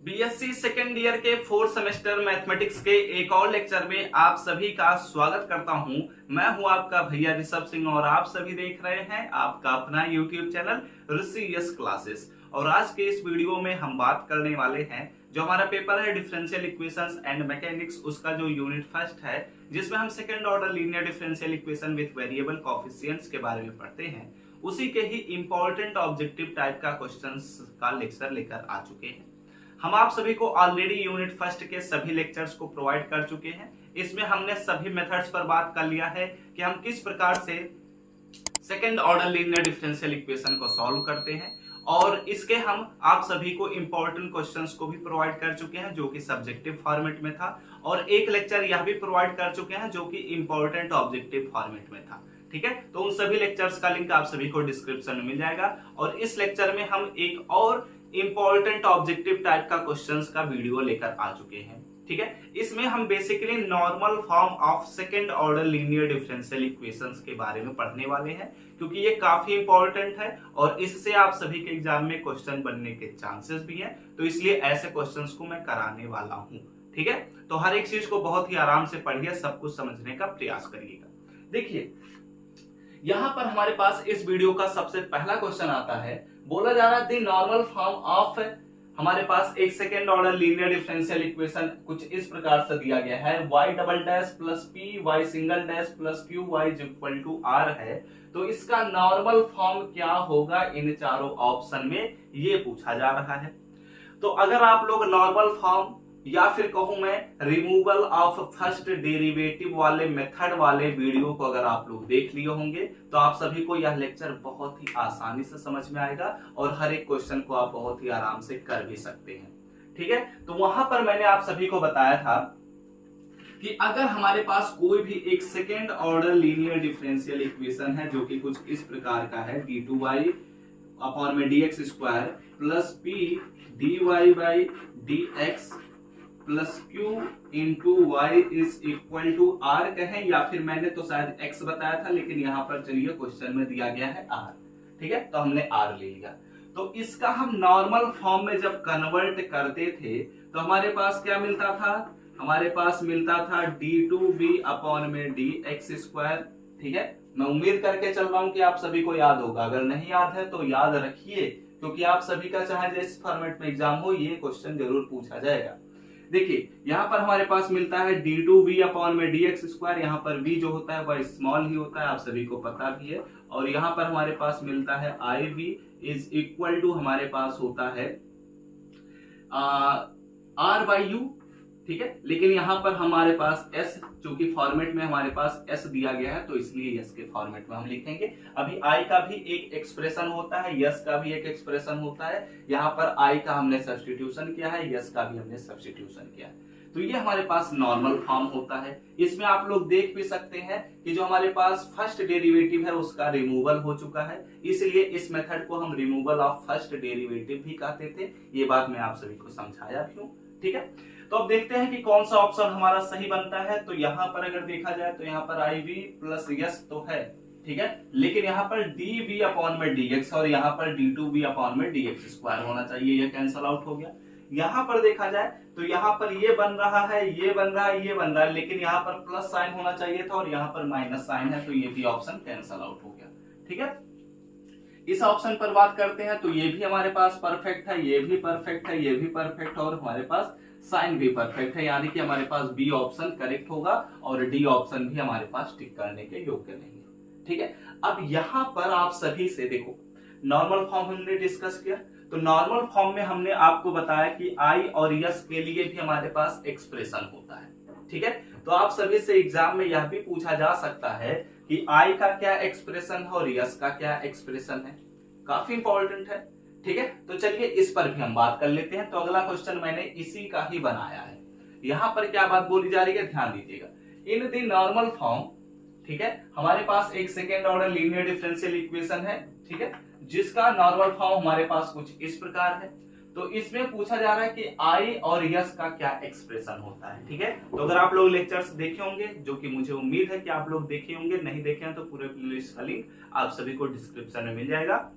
BSc second year के fourth semester mathematics के एक और लेक्चर में आप सभी का स्वागत करता हूं। मैं हूं आपका भैया ऋषभ सिंह और आप सभी देख रहे हैं आपका अपना यूट्यूब चैनल ऋषि यस क्लासेस। और आज के इस वीडियो में हम बात करने वाले हैं जो हमारा पेपर है डिफरेंशियल इक्वेशंस एंड मैकेनिक्स, उसका जो यूनिट फर्स्ट है जिसमें हम second order linear differential equation with variable coefficients के बारे में पढ़ते हैं। उसी के ही इंपॉर्टेंट ऑब्जेक्टिव टाइप का क्वेश्चंस का लेक्चर लेकर आ चुके हैं। हम आप सभी को ऑलरेडी यूनिट फर्स्ट के सभी लेक्चर्स को प्रोवाइड कर चुके हैं। इसमें हमने सभी मेथड्स पर बात कर लिया है कि हम किस प्रकार से second order linear differential equation को सॉल्व करते हैं, और इसके हम आप सभी को इंपॉर्टेंट क्वेश्चंस को भी प्रोवाइड कर चुके हैं जो कि सब्जेक्टिव फॉर्मेट में था, और एक लेक्चर यह भी प्रोवाइड कर चुके हैं जो कि इंपॉर्टेंट ऑब्जेक्टिव फॉर्मेट में था। ठीक है, तो उन सभी लेक्चर्स का लिंक आप सभी को डिस्क्रिप्शन में मिल जाएगा। और इस लेक्चर में हम एक और इंपॉर्टेंट ऑब्जेक्टिव टाइप का क्वेश्चंस का वीडियो लेकर आ चुके हैं। ठीक है, इसमें हम basically normal form of second order linear differential equations के बारे में पढ़ने वाले हैं, क्योंकि ये काफी इंपॉर्टेंट है और इससे आप सभी के एग्जाम में क्वेश्चन बनने के चांसेस भी हैं। तो इसलिए ऐसे क्वेश्चंस को मैं कराने वाला हूं। ठीक है, तो हर एक चीज को बहुत ही आराम से पढ़िए, सब कुछ समझने का प्रयास करिएगा। देखिए, यहां पर हमारे पास इस वीडियो का सबसे पहला क्वेश्चन आता है। बोला जा रहा है दी नॉर्मल फॉर्म ऑफ, हमारे पास एक second order linear differential equation कुछ इस प्रकार से दिया गया है, y double dash plus p y single dash plus q y equal to r है। तो इसका नॉर्मल फॉर्म क्या होगा इन चारों ऑप्शन में, ये पूछा जा रहा है। तो अगर आप लोग नॉर्मल फॉर्म या फिर कहूं मैं रिमूवल ऑफ फर्स्ट डेरिवेटिव वाले मेथड वाले वीडियो को अगर आप लोग देख लिए होंगे तो आप सभी को यह लेक्चर बहुत ही आसानी से समझ में आएगा और हर एक क्वेश्चन को आप बहुत ही आराम से कर भी सकते हैं। ठीक है, तो वहां पर मैंने आप सभी को बताया था कि अगर हमारे पास कोई भी एक second order linear differential equation है जो कि कुछ इस प्रकार का है, d2y अपॉन में dx square plus p dy by dx plus q into y is equal to r कहें, या फिर मैंने तो शायद x बताया था लेकिन यहाँ पर चलिए क्वेश्चन में दिया गया है r। ठीक है, तो हमने r ले लिया। तो इसका हम नॉर्मल फॉर्म में जब कन्वर्ट करते थे तो हमारे पास क्या मिलता था, हमारे पास मिलता था d2b अपॉन में dx स्क्वायर। ठीक है, मैं उम्मीद करके चल रहा हूं कि आप सभी को याद होगा, अगर नहीं याद है तो याद रखिए, क्योंकि आप सभी का चाहे जिस फॉर्मेट में एग्जाम हो ये क्वेश्चन जरूर पूछा जाएगा। देखिए, यहाँ पर हमारे पास मिलता है d2v अपॉन में dx स्क्वायर, यहाँ पर v जो होता है वह स्मॉल ही होता है, आप सभी को पता भी है। और यहाँ पर हमारे पास मिलता है iv इज इक्वल टू हमारे पास होता है r बाई u। ठीक है, लेकिन यहाँ पर हमारे पास s, चूंकि फॉर्मेट में हमारे पास s दिया गया है तो इसलिए s के फॉर्मेट में हम लिखेंगे। अभी i का भी एक एक्सप्रेशन होता है, s का भी एक एक्सप्रेशन होता है। यहाँ पर i का हमने सब्स्टिट्यूशन किया है, s का भी हमने सब्स्टिट्यूशन किया है। तो ये हमारे पास नॉर्मल फॉर्म होता है। इसमें आप लोग देख भी सकते हैं कि जो हमारे पास फर्स्ट डेरिवेटिव है उसका रिमूवल हो चुका है, इसलिए इस मेथड को हम रिमूवल ऑफ फर्स्ट डेरिवेटिव भी कहते थे। ये बात मैं आप सभी को समझाया भी हूँ। ठीक है, तो अब देखते हैं कि कौन सा ऑप्शन हमारा सही बनता है। तो यहाँ पर अगर देखा जाए तो यहाँ पर iv प्लस s तो है, ठीक है, लेकिन यहाँ पर dv अपॉन में dx और यहाँ पर d2v अपॉन में dx स्क्वायर होना चाहिए, ये कैंसल आउट हो गया। यहाँ पर देखा जाए तो यहाँ पर ये बन रहा है, ये बन रहा है, ये बन रहा है, लेकिन यहाँ पर प्लस साइन होना चाहिए था और यहाँ पर माइनस साइन है, तो ये भी ऑप्शन कैंसल आउट हो गया। ठीक है, इस ऑप्शन पर बात करते हैं तो ये भी हमारे पास परफेक्ट है, ये भी परफेक्ट है, ये भी परफेक्ट है और हमारे पास साइन भी परफेक्ट है, यानी कि हमारे पास बी ऑप्शन करेक्ट होगा और डी ऑप्शन भी हमारे पास टिक करने के योग्य नहीं है। ठीक है, अब यहाँ पर आप सभी से देखो, नॉर्मल फॉर्म हमने डिस्कस किया, तो नॉर्मल फॉर्म में हमने आपको बताया कि i और s के लिए भी हमारे पास एक्सप्रेशन होता है। ठीक है, तो आप सभी से एग्जाम में यह भी पूछा जा सकता है कि i का क्या एक्सप्रेशन है और s का क्या एक्सप्रेशन है, काफी इंपॉर्टेंट है। ठीक है, तो चलिए इस पर भी हम बात कर लेते हैं। तो अगला क्वेश्चन मैंने इसी का ही बनाया है। यहाँ पर क्या बात बोली जा रही है, ध्यान दीजिएगा। इन द नॉर्मल फॉर्म, ठीक है, हमारे पास एक second order linear differential equation है, ठीक है, जिसका नॉर्मल फॉर्म हमारे पास कुछ इस प्रकार है। तो इसमें पूछा जा रहा है कि i और s का क्या एक्सप्रेशन होता है। ठीक है, तो अगर आप लोग लेक्चर्स देखे होंगे, जो कि मुझे उम्मीद है कि आप लोग देखे होंगे, नहीं देखे हैं तो पूरे प्लेलिस्ट का लिंक आप सभी को डिस्क्रिप्शन में मिल जाएगा,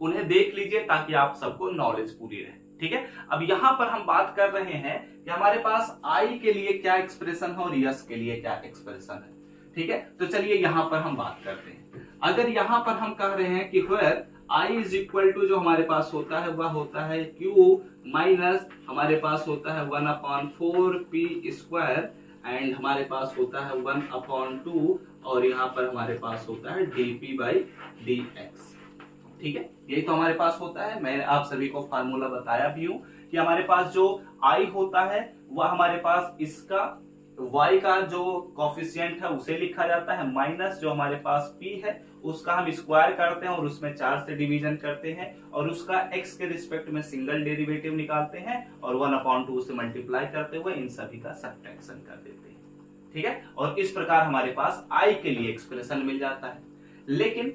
उन्हें देख लीजिए ताकि आप सबको नॉलेज पूरी रहे। ठीक है। अब यहां पर हम बात कर रहे हैं कि हमारे पास आई के लिए क्या एक्सप्रेशन है और यस के लिए क्या एक्सप्रेशन है, ठीक है। तो चलिए यहां पर हम बात करते हैं। अगर यहां पर हम कह रहे हैं कि where I is equal to जो हमारे पास होता है वह होता है क्यू माइनस हमारे पास होता है 1/4 पी स्क्वायर एंड हमारे पास होता है 1/2 और यहाँ पर हमारे पास होता है dp बाई dx, ठीक है। यही तो हमारे पास होता है। मैं आप सभी को फार्मूला बताया भी हूं कि हमारे पास जो i होता है वह हमारे पास इसका y का जो कॉफिशिएंट है उसे लिखा जाता है माइनस जो हमारे पास p है उसका हम स्क्वायर करते हैं और उसमें 4 से डिवीजन करते हैं और उसका x के रिस्पेक्ट में सिंगल डेरिवेटिव निकालते हैं और 1/2 से मल्टीप्लाई करते हुए इन सभी का सब्ट्रैक्शन कर देते हैं, ठीक है। और इस प्रकार हमारे पास i के लिए एक्सप्रेशन मिल जाता है। लेकिन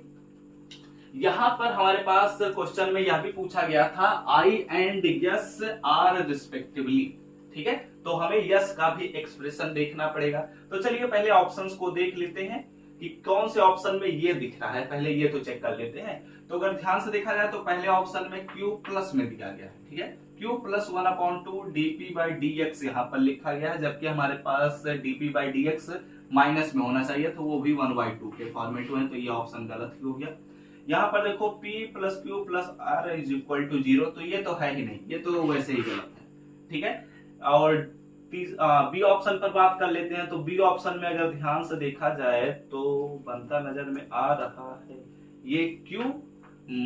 यहां पर हमारे पास क्वेश्चन में यह भी पूछा गया था i and S R respectively, ठीक है। तो हमें यस का भी एक्सप्रेशन देखना पड़ेगा। तो चलिए पहले ऑप्शंस को देख लेते हैं कि कौन से ऑप्शन में ये दिख रहा है, पहले ये तो चेक कर लेते हैं। तो अगर ध्यान से देखा जाए तो पहले ऑप्शन में q प्लस में दिया गया है, ठीक है। q plus 1/2 dp by dx यहाँ पर लिखा गया है, जबकि हमारे पास dp बाई dx माइनस में होना चाहिए तो वो भी 1/2 के फॉर्मेट में, तो ये ऑप्शन गलत ही हो गया। यहाँ पर देखो p plus q plus r is equal to 0, तो ये तो है ही नहीं, ये तो वैसे ही गलत है, ठीक है। और बी ऑप्शन पर बात कर लेते हैं। तो बी ऑप्शन में अगर ध्यान से देखा जाए तो बनता नजर में आ रहा है ये q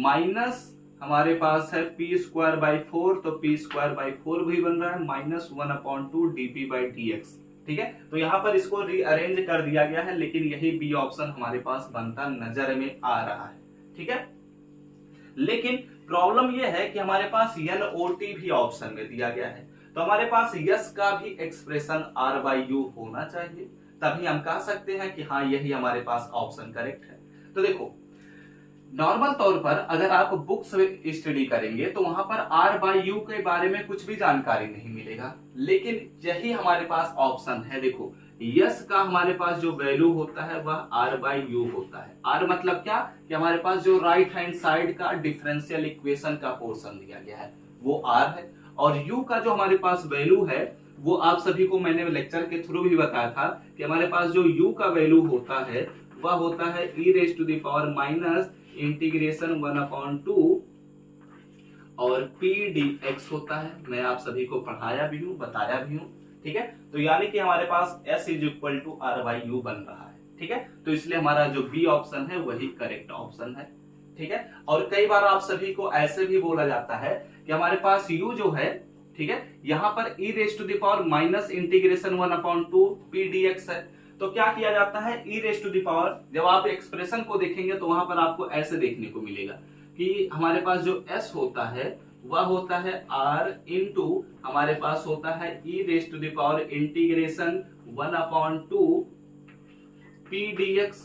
माइनस हमारे पास है पी स्क्वायर बाई 4, तो पी स्क्वायर बाई 4 भी बन रहा है माइनस 1/2 dp बाई dx, ठीक है। तो यहाँ पर इसको रीअरेंज कर दिया गया है, लेकिन यही बी ऑप्शन हमारे पास बनता नजर में आ रहा है, ठीक है। लेकिन प्रॉब्लम यह है कि हमारे पास NOT भी ऑप्शन में दिया गया है, तो हमारे पास यस का भी एक्सप्रेशन r बाई यू होना चाहिए, तभी हम कह सकते हैं कि हाँ यही हमारे पास ऑप्शन करेक्ट है। तो देखो नॉर्मल तौर पर अगर आप बुक्स स्टडी करेंगे तो वहां पर r बाई यू के बारे में कुछ भी जानकारी नहीं मिलेगा, लेकिन यही हमारे पास ऑप्शन है। देखो यस का हमारे पास जो वैल्यू होता है वह r बाई यू होता है। r मतलब क्या कि हमारे पास जो राइट हैंड साइड का डिफरेंशियल इक्वेशन का पोर्शन दिया गया है वो r है, और u का जो हमारे पास वैल्यू है वो आप सभी को मैंने लेक्चर के थ्रू भी बताया था कि हमारे पास जो u का वैल्यू होता है वह होता है e raise to the power minus integration 1/2 और p dx होता है। मैं आप सभी को पढ़ाया भी हूँ, बताया भी हूँ, ठीक है। तो यानी कि हमारे पास s is equal to r by U बन रहा है, ठीक है। तो इसलिए हमारा जो बी ऑप्शन है वही करेक्ट ऑप्शन है, ठीक है। और कई बार आप सभी को ऐसे भी बोला जाता है कि हमारे पास u जो है, ठीक है, यहाँ पर e raise to the power minus integration 1/2 p dx है। तो क्या किया जाता है e raise to the power, जब आप एक्सप्रेशन को देखेंगे तो वहां पर आपको ऐसे देखने को मिलेगा कि हमारे पास जो s होता है वह होता है r इंटू हमारे पास होता है e raise to the power integration 1/2 p dx,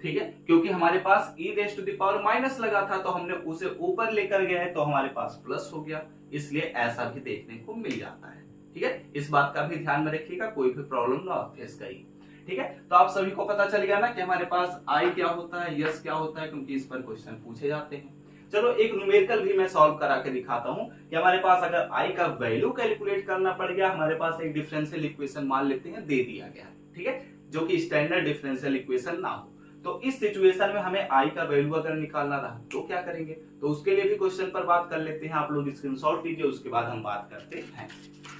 ठीक है। क्योंकि हमारे पास e raise to the power minus लगा था तो हमने उसे ऊपर लेकर गए तो हमारे पास प्लस हो गया, इसलिए ऐसा भी देखने को मिल जाता है, ठीक है। इस बात का भी ध्यान में रखिएगा, कोई भी प्रॉब्लम ना फेस करिए, ठीक है। तो आप सभी को पता चल गया ना कि हमारे पास आई क्या होता है, यस क्या होता है, क्योंकि इस पर क्वेश्चन पूछे जाते हैं। चलो एक न्यूमेरिकल भी मैं सॉल्व करा के दिखाता हूं कि हमारे पास अगर आई का वैल्यू कैलकुलेट करना पड़ गया, हमारे पास एक डिफरेंशियल इक्वेशन मान लेते हैं दे दिया गया, ठीक है, जो कि स्टैंडर्ड डिफरेंशियल इक्वेशन ना हो। तो इस सिचुएशन में हमें आई का वैल्यू अगर निकालना रहा तो क्या करेंगे, तो उसके लिए भी क्वेश्चन पर बात कर लेते हैं। आप लोग स्क्रीनशॉट लीजिए, उसके बाद हम बात करते हैं।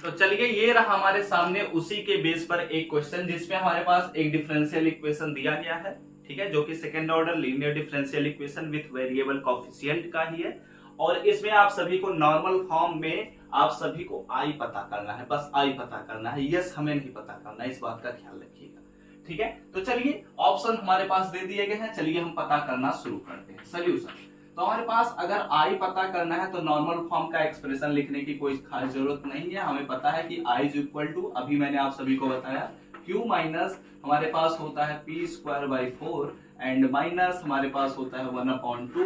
तो चलिए ये रहा हमारे सामने उसी के बेस पर एक क्वेश्चन जिसमें हमारे पास एक डिफरेंशियल इक्वेशन दिया गया है, ठीक है, जो कि second order linear differential equation with variable coefficient का ही है। और इसमें आप सभी को नॉर्मल फॉर्म में आप सभी को आई पता करना है, बस आई पता करना है, यस हमें नहीं पता करना, इस बात का ख्याल रखिएगा, ठीक है। तो चलिए ऑप्शन हमारे पास दे दिए गए हैं, चलिए हम पता करना शुरू करते हैं। सोल्यूशन, तो हमारे पास अगर आई पता करना है तो नॉर्मल फॉर्म का एक्सप्रेशन लिखने की कोई खास जरूरत नहीं है। हमें पता है कि आई इज इक्वल टू, अभी मैंने आप सभी को बताया, q माइनस हमारे पास होता है P square by 4 and minus हमारे पास होता है 1/2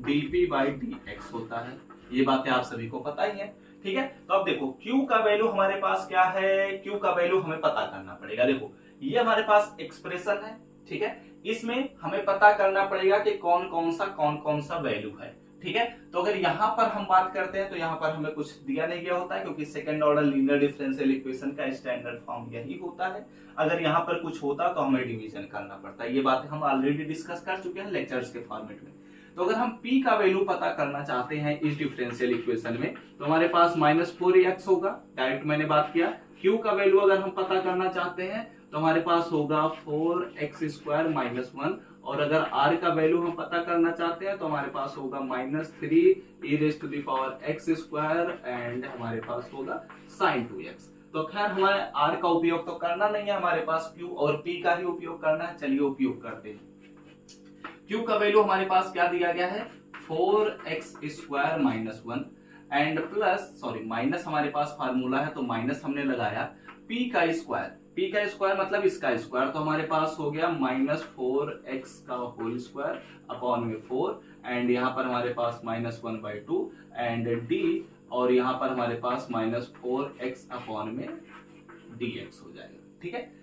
dp बाई dx होता है। ये बातें आप सभी को पता ही है, ठीक है। तो अब देखो q का वैल्यू हमारे पास क्या है, q का वैल्यू हमें पता करना पड़ेगा। देखो ये हमारे पास एक्सप्रेशन है, ठीक है, इसमें हमें पता करना पड़ेगा कि कौन कौन सा वैल्यू है। ठीक है। तो अगर यहाँ पर हम बात करते हैं तो यहाँ पर हमें कुछ दिया नहीं गया होता है, क्योंकि second order linear differential equation का स्टैंडर्ड फॉर्म यही होता है। अगर यहाँ पर कुछ होता तो हमें डिवीजन करना पड़ता है। ये बातें हम ऑलरेडी डिस्कस कर चुके हैं लेक्चर्स के फॉर्मेट में। तो अगर हम p का वैल्यू पता करना चाहते हैं इस डिफरेंशियल इक्वेशन में, तो हमारे पास -4x होगा, डायरेक्ट मैंने बात किया। q का वैल्यू अगर हम पता करना चाहते हैं तो हमारे पास होगा 4x² - 1, और अगर r का वैल्यू हम पता करना चाहते हैं तो हमारे पास होगा -3e⁻x² एंड हमारे पास होगा sin 2x। तो खैर हमें r का उपयोग तो करना नहीं है, हमारे पास q और p का ही उपयोग करना है। चलिए उपयोग करते हैं। q का वैल्यू हमारे पास क्या दिया गया है, 4x² - 1 एंड माइनस हमारे पास फार्मूला है तो माइनस हमने लगाया p का स्क्वायर। p का स्क्वायर मतलब इसका स्क्वायर, तो हमारे पास हो गया -4x का होल स्क्वायर अपॉन में 4 एंड यहाँ पर हमारे पास -1/2 एंड d, और यहाँ पर हमारे पास -4x अपॉन में dx हो जाएगा। ठीक है।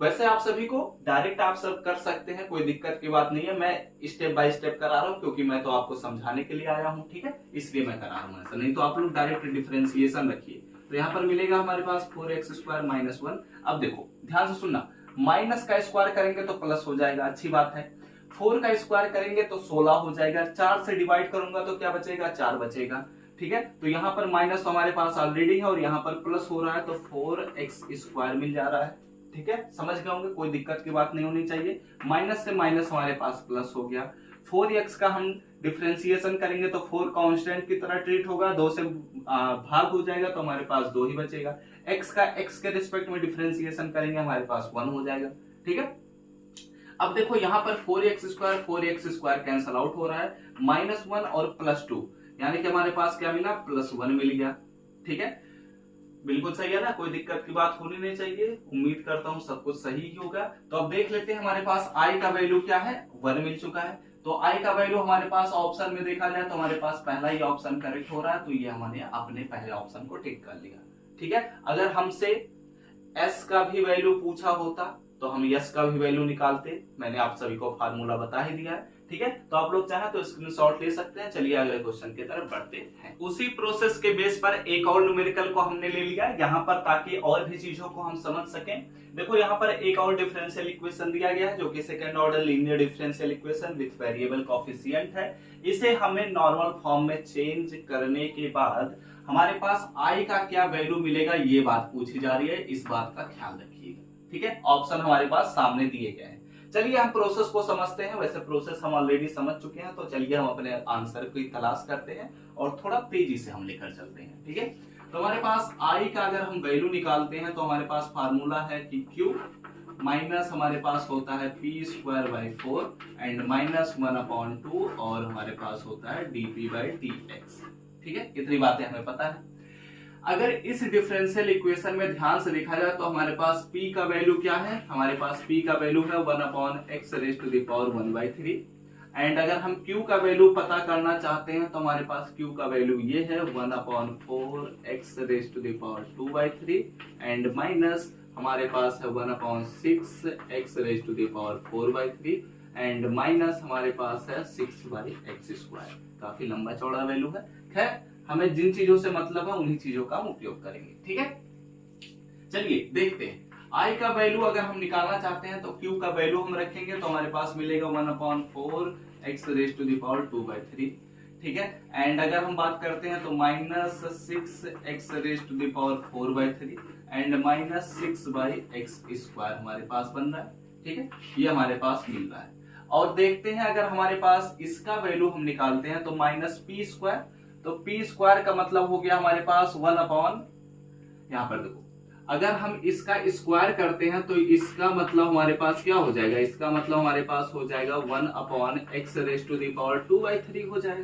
वैसे आप सभी को डायरेक्ट आप सब कर सकते हैं, कोई दिक्कत की बात नहीं है। मैं स्टेप बाय स्टेप करा रहा हूं क्योंकि मैं तो आपको समझाने के लिए आया हूं, ठीक है, इसलिए मैं करा रहा हूं। ऐसा नहीं तो आप लोग डायरेक्ट डिफरेंशिएशन रखिए। तो यहाँ पर मिलेगा हमारे पास 4x² - 1। अब देखो ध्यान से सुनना, माइनस का स्क्वायर करेंगे तो प्लस हो जाएगा, अच्छी बात है। 4 का स्क्वायर करेंगे तो 16 हो जाएगा। 4 से डिवाइड करूंगा तो क्या बचेगा, 4 बचेगा। ठीक है। तो यहाँ पर माइनस तो हमारे पास ऑलरेडी है और यहाँ पर प्लस हो रहा है, तो 4x² मिल जा रहा है। ठीक है, समझ गए होंगे, कोई दिक्कत की बात नहीं होनी चाहिए। माइनस से माइनस हमारे पास प्लस हो गया। 4x का हम डिफरेंशिएशन करेंगे तो 4 कांस्टेंट की तरह ट्रीट होगा, 2 से भाग हो जाएगा तो हमारे पास 2 ही बचेगा। x का x के रिस्पेक्ट में डिफरेंशिएशन करेंगे हमारे पास 1 हो जाएगा। ठीक है। अब देखो यहाँ पर 4x² कैंसल आउट हो रहा है, -1 और +2 यानी कि हमारे पास क्या मिला, +1 मिल गया। ठीक है, बिल्कुल सही है ना, कोई दिक्कत की बात होनी नहीं चाहिए। उम्मीद करता हूं सब कुछ सही ही होगा। तो अब देख लेते हैं हमारे पास i का वैल्यू क्या है, 1 मिल चुका है। तो i का वैल्यू हमारे पास ऑप्शन में देखा जाए तो हमारे पास पहला ही ऑप्शन करेक्ट हो रहा है, तो ये हमने अपने पहले ऑप्शन को टिक कर लिया। ठीक है। अगर हमसे s का भी वैल्यू पूछा होता तो हम s का भी वैल्यू निकालते, मैंने आप सभी को फार्मूला बता ही दिया है। ठीक है, तो आप लोग चाहे तो स्क्रीनशॉट ले सकते हैं। चलिए अगले क्वेश्चन की तरफ बढ़ते हैं। उसी प्रोसेस के बेस पर एक और न्यूमेरिकल को हमने ले लिया यहाँ पर, ताकि और भी चीजों को हम समझ सकें। देखो यहाँ पर एक और डिफरेंशियल इक्वेशन दिया गया है जो कि second order linear differential equation with variable coefficient है। इसे हमें नॉर्मल फॉर्म में चेंज करने के बाद हमारे पास i का क्या वैल्यू मिलेगा, ये बात पूछी जा रही है, इस बात का ख्याल रखिएगा। ठीक है, ऑप्शन हमारे पास सामने दिए गए हैं। चलिए हम प्रोसेस को समझते हैं। वैसे प्रोसेस हम ऑलरेडी समझ चुके हैं, तो चलिए हम अपने आंसर की तलाश करते हैं और थोड़ा तेजी से हम लेकर चलते हैं। ठीक है, तो हमारे पास i का अगर हम वैल्यू निकालते हैं तो हमारे पास फार्मूला है कि q माइनस हमारे पास होता है p²/4 एंड -1/2 और हमारे पास होता है dp/dx। ठीक है, इतनी बातें हमें पता है। अगर इस डिफरेंशियल इक्वेशन में ध्यान से देखा जाए तो हमारे पास p का वैल्यू क्या है, हमारे पास p का वैल्यू है 1/x⁻⁴ एंड अगर हम q का वैल्यू पता करना चाहते हैं तो हमारे पास q का वैल्यू ये है 1/4x⁻² एंड माइनस हमारे पास है 1/6x⁴ एंड माइनस हमारे पास है 6/x²। काफी लंबा चौड़ा वैल्यू है। खैर हमें जिन चीजों से मतलब है उन्हीं चीजों का हम उपयोग करेंगे। ठीक है, चलिए देखते हैं। i का वैल्यू अगर हम निकालना चाहते हैं तो q का वैल्यू हम रखेंगे तो हमारे पास मिलेगा 1/4x⁻²। ठीक है, एंड अगर हम बात करते हैं तो -6x⁻⁴ एंड -6/x² हमारे पास बन रहा है। ठीक है, ये हमारे पास मिल रहा है। और देखते हैं अगर हमारे पास इसका वैल्यू हम निकालते हैं तो -p², तो p² का मतलब हो गया हमारे पास 1/, यहाँ पर देखो अगर हम इसका स्क्वायर करते हैं तो इसका मतलब हमारे पास क्या हो जाएगा, इसका मतलब हमारे पास हो जाएगा 1/x⁻² हो जाएगा।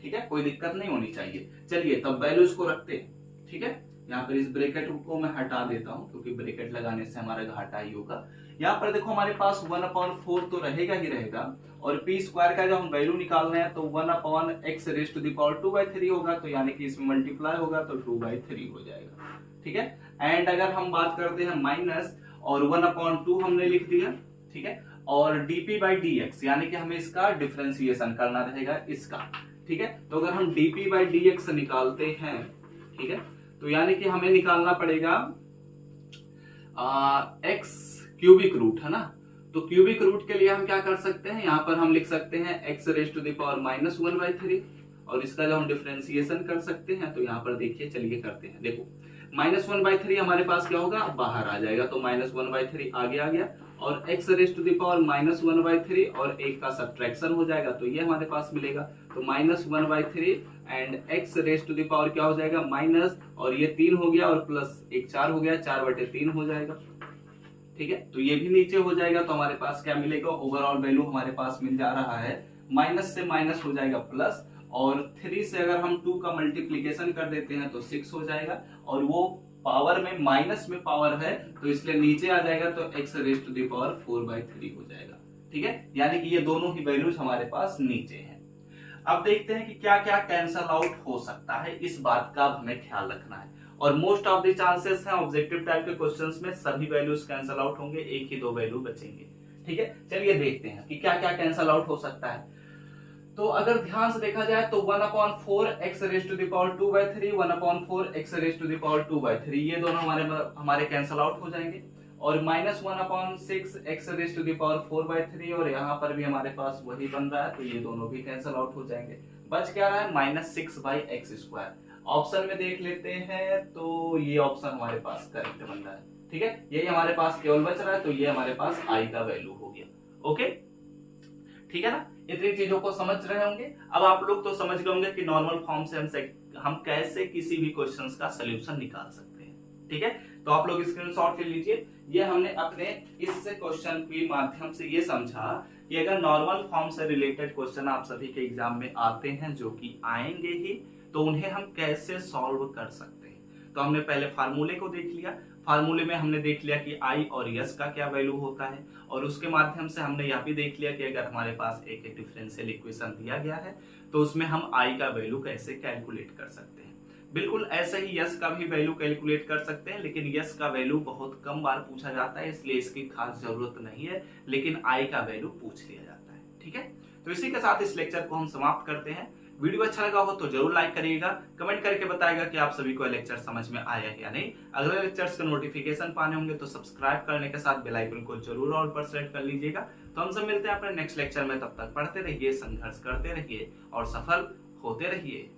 ठीक है, कोई दिक्कत नहीं होनी चाहिए। चलिए तब वैल्यूज को रखते हैं। ठीक है, यहाँ पर इस ब्रैकेट को मैं हटा देता हूं क्योंकि ब्रैकेट लगाने से हमारा घाटा ही होगा। यहाँ पर देखो हमारे पास 1/4 तो रहेगा ही रहेगा, और p² का जब हम वैल्यू निकाल रहे हैं तो 1/x⁻² होगा, तो यानी कि इसमें मल्टीप्लाई होगा तो 2/3 हो जाएगा। ठीक है, एंड अगर हम बात करते हैं माइनस और 1/2 हमने लिख दिया। ठीक है, और dp/dx यानी कि हमें इसका डिफरेंशिएशन करना रहेगा इसका। ठीक है। तो अगर हम dp बाई dx निकालते हैं, ठीक है, तो यानी कि हमें निकालना पड़ेगा x क्यूबिक रूट, है ना। तो क्यूबिक रूट के लिए हम क्या कर सकते हैं, यहाँ पर हम लिख सकते हैं x raise to the power -1/3 और इसका जब हम डिफरेंशिएशन कर सकते हैं तो यहाँ पर देखिए, चलिए करते हैं। देखो -1/3 हमारे पास क्या होगा, बाहर आ जाएगा, तो -1/3 आगे आ गया और x raise to the power -1/3 और एक का सब्ट्रैक्शन हो जाएगा तो ये हमारे पास मिलेगा। तो -1/3 and x raise to the power क्या हो जाएगा, माइनस, और ये 3 हो गया और प्लस एक 4 हो गया, 4/3 हो जाएगा, ठीक है। तो ये भी नीचे हो जाएगा, तो हमारे पास क्या मिलेगा, ओवरऑल वैल्यू हमारे पास मिल जा रहा है, माइनस से माइनस हो जाएगा प्लस, और 3 से अगर हम 2 का मल्टीप्लीकेशन कर देते हैं तो 6 हो जाएगा, और वो पावर में माइनस में पावर है तो इसलिए नीचे आ जाएगा, तो x raise to the power 4/3 हो जाएगा, ठीक है। यानी कि ये दोनों ही वैल्यूज हमारे पास नीचे हैं। अब देखते हैं कि क्या क्या कैंसल आउट हो सकता है, इस बात का हमें ख्याल रखना है। और मोस्ट ऑफ द चांसेस हैं ऑब्जेक्टिव टाइप के क्वेश्चंस में सभी वैल्यूज कैंसल आउट होंगे, एक ही 2 वैल्यू बचेंगे, ठीक है। चलिए देखते हैं कि क्या क्या कैंसल आउट हो सकता है। तो अगर ध्यान से देखा जाए तो 1/4 x raise to the power 2/3, 1/4 x raise to the power 2/3, ये दोनों हमारे कैंसल आउट हो जाएंगे, और -1/6 x raise to the power 4/3, और यहाँ पर भी हमारे पास वही बन रहा है, तो ये दोनों भी कैंसल आउट हो जाएंगे। बच क्या रहा है, -6/x²। ऑप्शन में देख लेते हैं तो ये ऑप्शन हमारे पास करेक्ट बन रहा है, ठीक है। यही हमारे पास केवल बच रहा है, तो ये हमारे पास i का वैल्यू हो गया, ओके, ठीक है ना। इतनी चीजों को समझ रहे होंगे। अब आप लोग तो समझ गए होंगे कि नॉर्मल फॉर्म से हम कैसे किसी भी क्वेश्चंस का सॉल्यूशन निकाल सकते हैं, ठीक है। तो आप लोग स्क्रीनशॉट ले लीजिए। ये हमने अपने इस क्वेश्चन के माध्यम से ये समझा कि अगर नॉर्मल फॉर्म से रिलेटेड क्वेश्चन आप सभी के एग्जाम में आते हैं, जो कि आएंगे ही, तो उन्हें हम कैसे सॉल्व कर सकते हैं। तो हमने पहले फार्मूले को देख लिया, फार्मूले में हमने देख लिया कि i और s का क्या वैल्यू होता है, और उसके माध्यम से हमने यह भी देख लिया कि अगर हमारे पास एक डिफरेंशियल इक्वेशन दिया गया है तो उसमें हम i का वैल्यू कैसे कैलकुलेट कर सकते हैं। बिल्कुल ऐसे ही s का भी वैल्यू कैलकुलेट कर सकते हैं, लेकिन s का वैल्यू बहुत कम बार पूछा जाता है, इसलिए इसकी खास जरूरत नहीं है, लेकिन i का वैल्यू पूछ लिया जाता है, ठीक है। तो इसी के साथ इस लेक्चर को हम समाप्त करते हैं। वीडियो अच्छा लगा हो तो जरूर लाइक करिएगा, कमेंट करके बताइएगा कि आप सभी को लेक्चर समझ में आया है या नहीं। अगले लेक्चर्स के नोटिफिकेशन पाने होंगे तो सब्सक्राइब करने के साथ बेल आइकन को जरूर ऑल पर सेलेक्ट कर लीजिएगा। तो हम सब मिलते हैं अपने नेक्स्ट लेक्चर में, तब तक पढ़ते रहिए, संघर्ष करते रहिए और सफल होते रहिए।